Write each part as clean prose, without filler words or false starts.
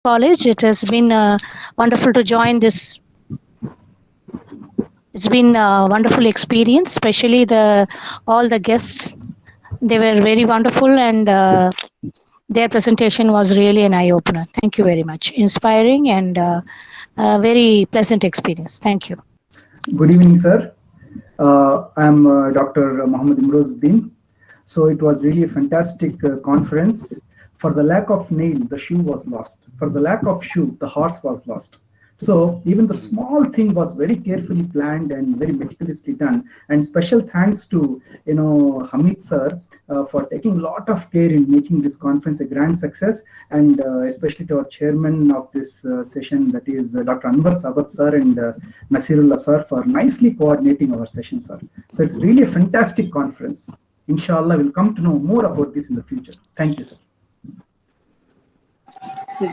College. It has been wonderful to join this. It's been a wonderful experience, especially all the guests. They were very wonderful, and their presentation was really an eye opener. Thank you very much. Inspiring and a very pleasant experience. Thank you. Good evening, sir. I'm Dr. Mohammed Imrozuddin. So it was really a fantastic conference. For the lack of nail, the shoe was lost. For the lack of shoe, the horse was lost. So even the small thing was very carefully planned and very meticulously done. And special thanks to Hamid sir for taking a lot of care in making this conference a grand success, and especially to our chairman of this session, that is Dr. Anwar Sabat sir and Nasirullah sir, for nicely coordinating our session, sir. So it's really a fantastic conference. Inshallah, we'll come to know more about this in the future. Thank you, sir.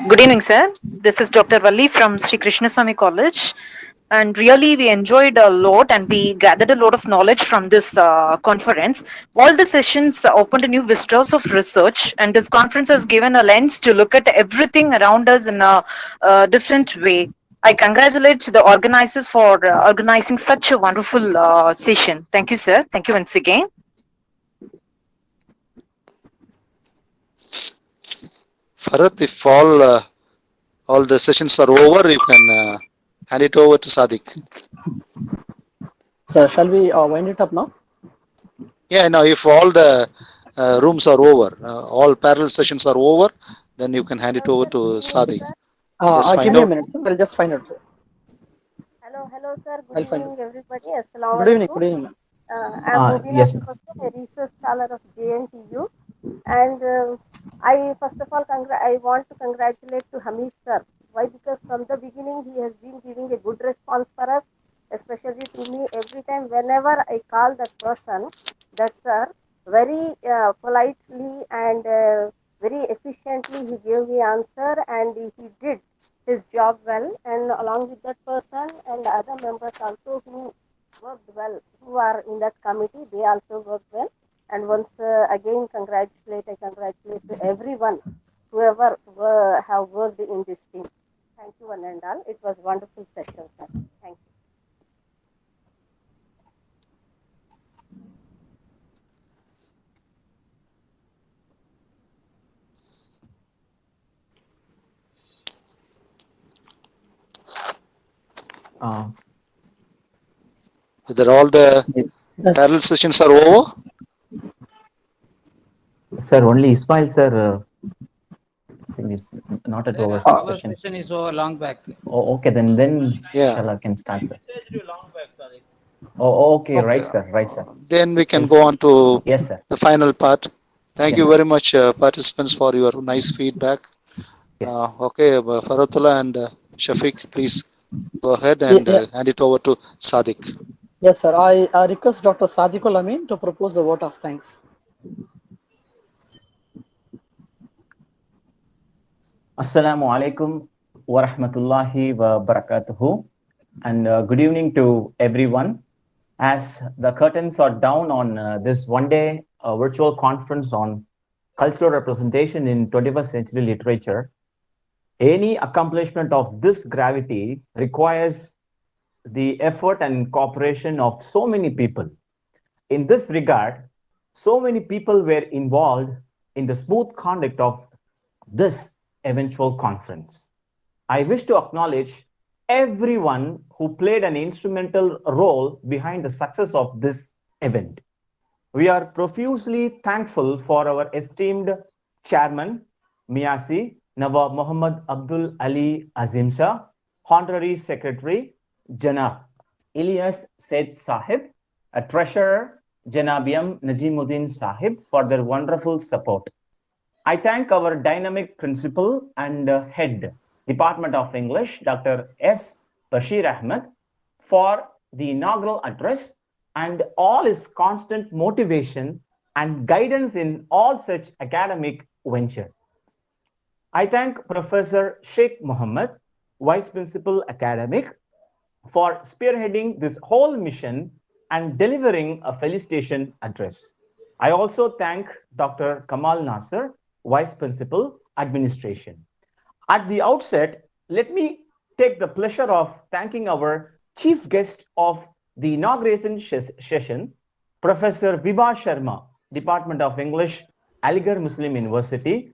Good evening, sir. This is Dr. Valli from Sri Krishnaswamy College. And really, we enjoyed a lot and we gathered a lot of knowledge from this conference. All the sessions opened new vistas of research, and this conference has given a lens to look at everything around us in a different way. I congratulate the organizers for organizing such a wonderful session. Thank you, sir. Thank you once again. Bharat, if all the sessions are over, you can hand it over to Sadiq. Sir, shall we wind it up now? Yeah, now if all the rooms are over, all parallel sessions are over, then you can hand it over to Sadiq. Give me a minute, sir. We'll just find out. Hello, sir. Good evening, everybody. Assalamu Good evening. alaikum. Good evening. I'm Vibha, yes, a research scholar of JNTU, and I first of all I want to congratulate to Hamid sir. Why? Because from the beginning he has been giving a good response for us, especially to me. Every time, whenever I call that person, that sir, very politely and very efficiently he gave me answer, and he did his job well. And along with that person and other members also who worked well, who are in that committee, they also worked well. And once again, I congratulate to everyone, whoever have worked in this team. Thank you, one and all. It was a wonderful session, sir. Thank you. Whether all the parallel sessions are over? Sir, only Ismail sir is not at over. Our session is over long back. Oh, okay, then yeah, I can start, sir. Oh, okay, right, sir, right, sir. Then we can go on to yes, sir. the final part. Thank you very much, participants, for your nice feedback. Yes. Okay, Faratullah and Shafiq, please go ahead and hand it over to Sadiq. Yes, sir. I request Dr. Sadiqul Amin to propose the vote of thanks. Assalamu alaikum wa rahmatullahi wa barakatuhu, and good evening to everyone. As the curtains are down on this one-day virtual conference on cultural representation in 21st century literature, any accomplishment of this gravity requires the effort and cooperation of so many people. In this regard, so many people were involved in the smooth conduct of this eventual conference. I wish to acknowledge everyone who played an instrumental role behind the success of this event. We are profusely thankful for our esteemed chairman, Miyasi Nawab Muhammad Abdul Ali Azim Shah, honorary secretary, Janab Ilyas Said Sahib, a treasurer, Janab M. Najimuddin Sahib, for their wonderful support. I thank our dynamic principal and head, Department of English, Dr. S. Bashir Ahmed, for the inaugural address and all his constant motivation and guidance in all such academic ventures. I thank Professor Sheikh Mohammed, Vice Principal Academic, for spearheading this whole mission and delivering a felicitation address. I also thank Dr. Kamal Nasser, Vice Principal, Administration. At the outset, let me take the pleasure of thanking our chief guest of the inauguration session, Professor Vibha Sharma, Department of English, Aligarh Muslim University.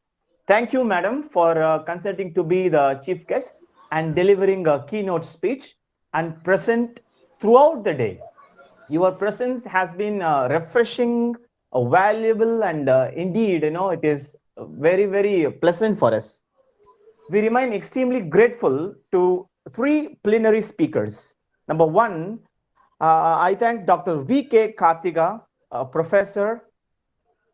Thank you, madam, for consenting to be the chief guest and delivering a keynote speech and present throughout the day. Your presence has been refreshing, valuable, and indeed, it is very, very pleasant for us. We remain extremely grateful to three plenary speakers. Number one, I thank Dr. V.K. Karthika, Professor,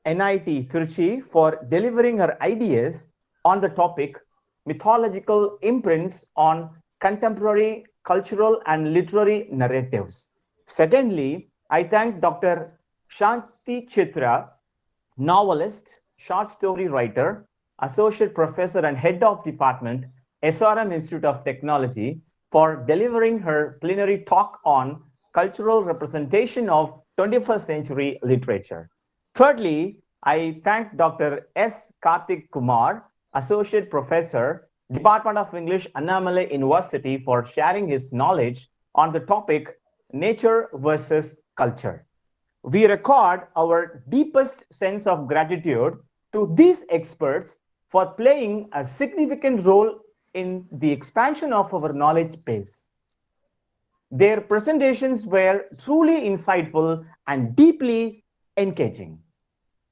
NIT Trichy, for delivering her ideas on the topic mythological imprints on contemporary cultural and literary narratives. Secondly, I thank Dr. Shanthichitra, novelist, short story writer, associate professor and head of department, SRM Institute of Technology, for delivering her plenary talk on cultural representation of 21st century literature. Thirdly, I thank Dr. S. Karthik Kumar, associate professor, Department of English, Annamalai University, for sharing his knowledge on the topic nature versus culture. We record our deepest sense of gratitude to these experts for playing a significant role in the expansion of our knowledge base. Their presentations were truly insightful and deeply engaging.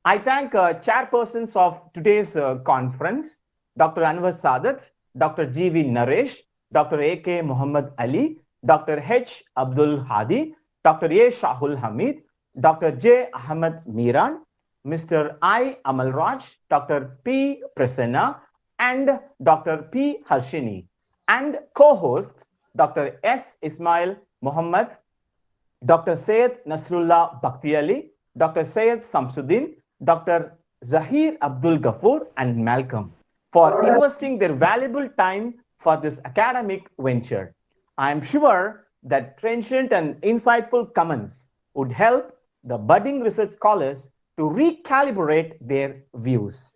I thank chairpersons of today's conference, Dr. Anwar Sadat, Dr. G.V. Naresh, Dr. A.K. Muhammad Ali, Dr. H. Abdul Hadi, Dr. A. Shahul Hamid, Dr. J. Ahmed Miran, Mr. I. Amalraj, Dr. P. Prasanna, and Dr. P. Harshini, and co-hosts Dr. S. Ismail Muhammad, Dr. Syed Nasrullah Bhakti Ali, Dr. Syed Samsuddin, Dr. Zahir Abdul Ghafoor, and Malcolm, for investing their valuable time for this academic venture. I am sure that trenchant and insightful comments would help the budding research scholars to recalibrate their views.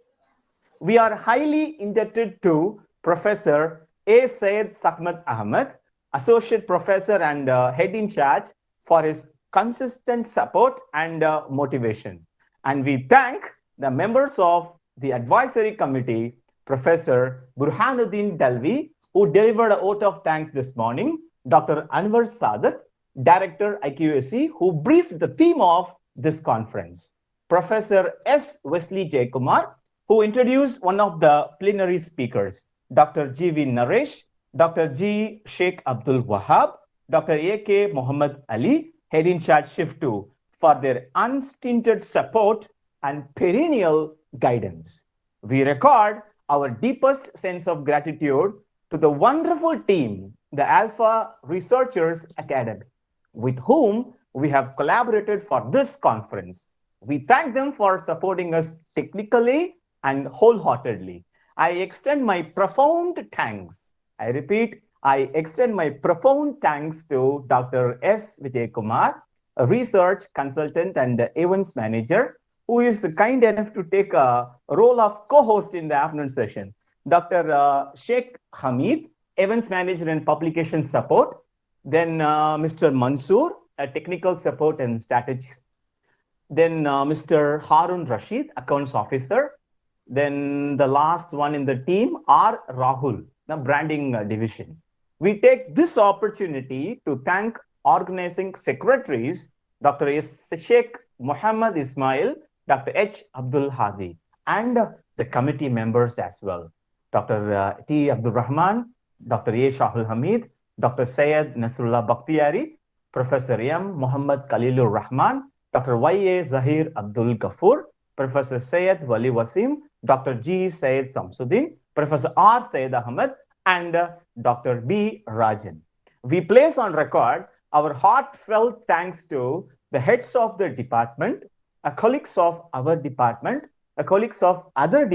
We are highly indebted to Professor A. Syed Sakmat Ahmed, Associate Professor and Head in Charge, for his consistent support and motivation. And we thank the members of the Advisory Committee, Professor Burhanuddin Dalvi, who delivered a vote of thanks this morning, Dr. Anwar Sadat, Director IQAC, who briefed the theme of this conference, Professor S. Wesley Jaykumar, who introduced one of the plenary speakers, Dr. G.V. Naresh, Dr. G. Sheikh Abdul Wahab, Dr. A.K. Muhammad Ali, Head in Charge Shift 2, for their unstinted support and perennial guidance. We record our deepest sense of gratitude to the wonderful team, the Alpha Researchers Academy, with whom we have collaborated for this conference. We thank them for supporting us technically and wholeheartedly. I extend my profound thanks. I repeat, I extend my profound thanks to Dr. S. Vijay Kumar, a research consultant and events manager, who is kind enough to take a role of co-host in the afternoon session. Dr. Sheikh Hamid, events manager and publication support. Then Mr. Mansoor, a technical support and strategist. Then Mr. Harun Rashid, accounts officer. Then the last one in the team, R. Rahul, the branding division. We take this opportunity to thank organizing secretaries, Dr. S. Sheikh Muhammad Ismail, Dr. H. Abdul Hadi, and the committee members as well. Dr. T. Abdul Rahman, Dr. A. Shahul Hamid, Dr. Syed Nasrullah Bakhtiari, Professor M. Muhammad Khalilur Rahman, Dr. Y. A. Zahir Abdul Ghafoor, Professor Syed Wali Wasim, Dr. G. Syed Samsuddin, Professor R. Syed Ahmed, and Dr. B. Rajan. We place on record our heartfelt thanks to the heads of the department, colleagues of our department, colleagues of other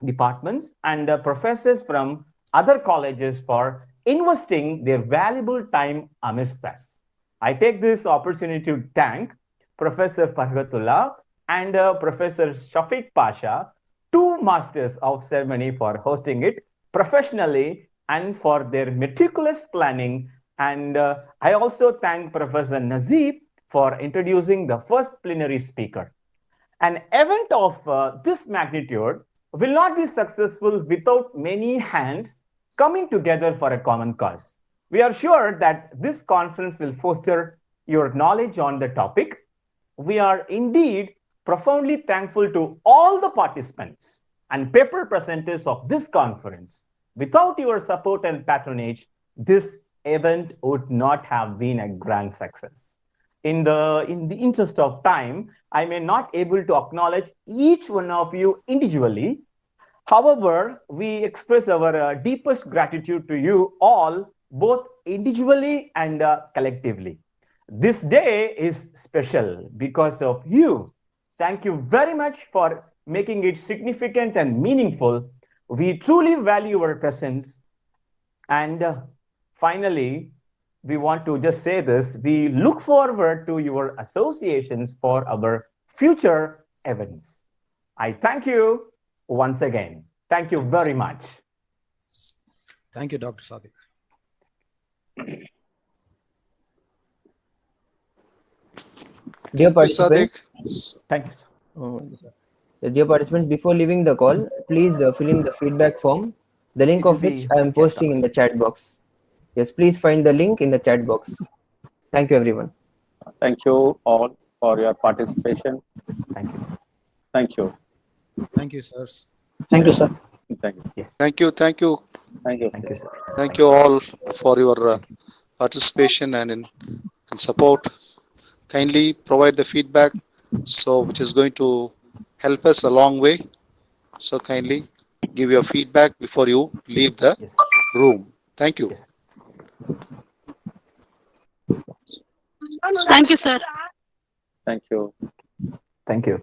departments, and professors from other colleges for investing their valuable time amidst us. I take this opportunity to thank Professor Farhatullah and Professor Shafiq Pasha, two masters of ceremony, for hosting it. professionally and for their meticulous planning. And I also thank Professor Nazeeb for introducing the first plenary speaker. An event of this magnitude will not be successful without many hands coming together for a common cause. We are sure that this conference will foster your knowledge on the topic. We are indeed profoundly thankful to all the participants and paper presenters of this conference. Without your support and patronage, this event would not have been a grand success. In the interest of time, I may not able to acknowledge each one of you individually. However, we express our deepest gratitude to you all, both individually and collectively. This day is special because of you. Thank you very much for making it significant and meaningful. We truly value your presence. And finally, we want to just say this. We look forward to your associations for our future events. I thank you once again. Thank you very much. Thank you, Dr. Sadiq. Dear participants, thank you, sir. Dear participants, before leaving the call, please fill in the feedback form, the link of which I am posting in the chat box. Yes, please find the link in the chat box. Thank you, everyone. Thank you all for your participation. Thank you, sir. Thank you. Thank you, sirs. Thank you, sir. Thank you. Yes. Thank you. Thank you. Thank you, sir. Thank you all for your participation and support. Kindly provide the feedback, which is going to help us a long way. So kindly give your feedback before you leave the room. Thank you. Yes. Thank you, sir. Thank you. Thank you.